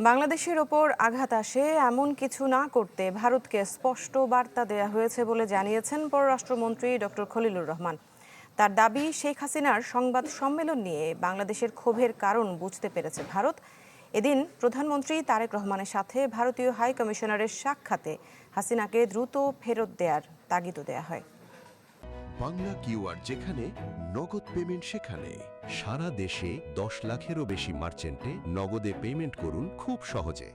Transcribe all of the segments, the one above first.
বাংলাদেশের ওপর আঘাত আসে এমন কিছু না করতে ভারতকে স্পষ্ট বার্তা দেয়া হয়েছে বলে জানিয়েছেন পররাষ্ট্রমন্ত্রী ডক্টর খলিলুর রহমান। তার দাবি, শেখ হাসিনার সংবাদ সম্মেলন নিয়ে বাংলাদেশের ক্ষোভের কারণ বুঝতে পেরেছে ভারত। এদিন প্রধানমন্ত্রী তারেক রহমানের সাথে ভারতীয় হাই কমিশনারের সাক্ষাতে হাসিনাকে দ্রুত ফেরত দেওয়ার তাগিদও দেয়া হয়। বাংলা কিউআর যেখানে নগদ পেমেন্ট সেখানে সারা দেশে 10 লাখেরও বেশি মার্চেন্টে নগদে পেমেন্ট করুন খুব সহজে।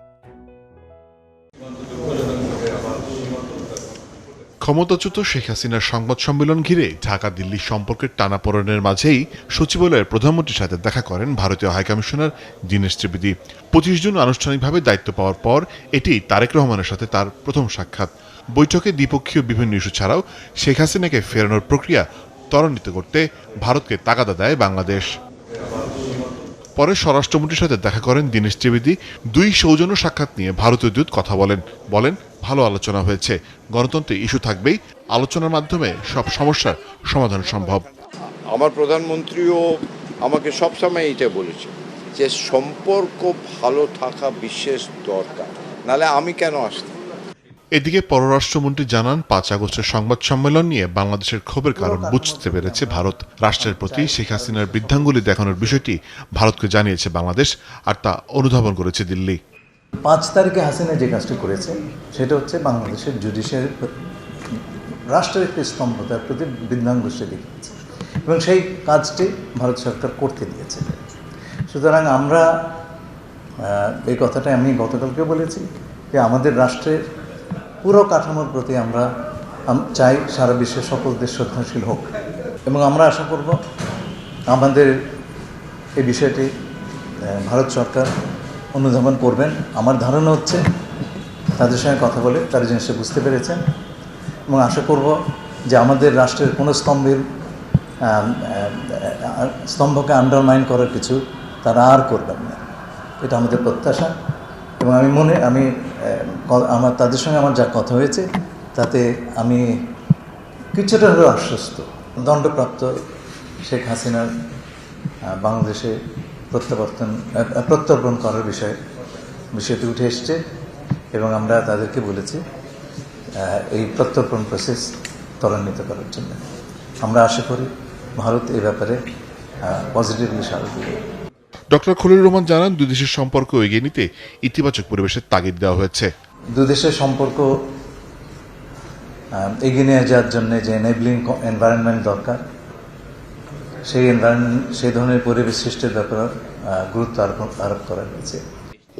ক্ষমতাচ্যুত শেখ হাসিনার সংবাদ সম্মেলন ঘিরে ঢাকা দিল্লি সম্পর্কের টানাপোড়েনের মাঝেই সচিবালয়ের প্রধানমন্ত্রীর সাথে দেখা করেন ভারতীয় হাইকমিশনার দীনেশ ত্রিবেদী। 25 জুন আনুষ্ঠানিকভাবে দায়িত্ব পাওয়ার পর এটি তারেক রহমানের সাথে তার প্রথম সাক্ষাৎ। বৈঠকে দ্বিপক্ষীয় বিভিন্ন ইস্যু ছাড়াও শেখ হাসিনাকে ফেরানোর প্রক্রিয়া ত্বরান্বিত করতে ভারতকে তাগাদা দেয় বাংলাদেশ। পরে স্বরাষ্ট্রমন্ত্রীর সাথে দেখা করেন দীনেশ ত্রিবেদী। দুই সৌজন্য সাক্ষাৎ নিয়ে ভারতীয় দূত কথা বলেন ভালো আলোচনা হয়েছে, গণতন্ত্রের ইস্যু থাকবেই, আলোচনার মাধ্যমে সব সমস্যার সমাধান সম্ভব। আমার প্রধানমন্ত্রীও আমাকে সবসময় এটা বলেছে যে সম্পর্ক ভালো থাকা বিশেষ দরকার, নাহলে আমি কেন আসতাম। এদিকে পররাষ্ট্রমন্ত্রী জানান, 5 আগস্টের সংবাদ সম্মেলন নিয়ে বাংলাদেশের ক্ষোভের কারণ বুঝতে পেরেছে ভারত। রাষ্ট্রের প্রতি শেখ হাসিনার বৃদ্ধাঙ্গুলি দেখানোর বিষয়টি ভারতকে জানিয়েছে বাংলাদেশ, আর তা অনুধাবন করেছে দিল্লি। 5 তারিখে হাসিনা যে কাজটি করেছে সেটা হচ্ছে বাংলাদেশের জুডিশিয়ারি রাষ্ট্রের একটি স্তম্ভতার প্রতি বৃদ্ধাঙ্গুষ্টি দেখিয়েছে এবং সেই কাজটি ভারত সরকার করতে দিয়েছে। সুতরাং আমরা এই কথাটা আমি গতকালকে বলেছি যে আমাদের রাষ্ট্রের পুরো কাঠামোর প্রতি আমরা চাই সারা বিশ্বের সকল দেশ শ্রদ্ধাশীল হোক এবং আমরা আশা করব আমাদের এই বিষয়টি ভারত সরকার অনুধাবন করবেন। আমার ধারণা হচ্ছে তাদের সঙ্গে কথা বলে তারা জিনিসটা বুঝতে পেরেছেন এবং আশা করব যে আমাদের রাষ্ট্রের কোনো স্তম্ভকে আন্ডারমাইন করার কিছু তারা আর করবেন না, এটা আমাদের প্রত্যাশা। এবং আমার তাদের সঙ্গে আমার যা কথা হয়েছে তাতে আমি কিছুটা হলেও আশ্বস্ত। দণ্ডপ্রাপ্ত শেখ হাসিনার বাংলাদেশে প্রত্যর্পণ করার বিষয়টি উঠে এসছে এবং আমরা তাদেরকে বলেছি এই প্রত্যর্পণ প্রসেস ত্বরান্বিত করার জন্য। আমরা আশা করি ভারত এই ব্যাপারে পজিটিভলি সাড়া দেবে। ডক্টর খলিলুর রহমান জানান, দুই দেশের সম্পর্ক এগিয়ে নিতে ইতিবাচক পরিবেশের তাগিদ দেওয়া হয়েছে। দুই দেশের সম্পর্ক এগিয়ে নিয়ে যাওয়ার জন্য যে এনেবলিং এনভায়রনমেন্ট দরকার, সেই ধরনের পরিবেশ সৃষ্টির ব্যাপারে গুরুত্ব আরোপ করা হয়েছে।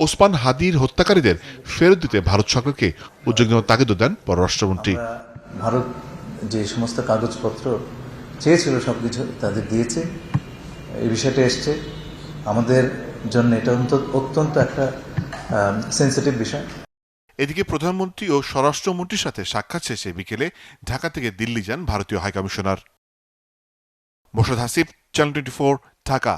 ওসমান হাদির হত্যাকারীদের ফেরত দিতে ভারত সরকারকে উদ্যোগ নেওয়ার তাগিদ দেন পররাষ্ট্রমন্ত্রী। ভারত যে সমস্ত কাগজপত্র চেয়েছিল সবকিছু তাদের দিয়েছে। এই বিষয়টা এসছে আমাদের জন্য, এটা অত্যন্ত একটা সেন্সিটিভ বিষয়। এদিকে প্রধানমন্ত্রী ও স্বরাষ্ট্রমন্ত্রীর সাথে সাক্ষাৎ শেষে বিকেলে ঢাকা থেকে দিল্লি যান ভারতীয় হাইকমিশনার। মোর্শেদ হাসিব, চ্যানেল 24, ঢাকা।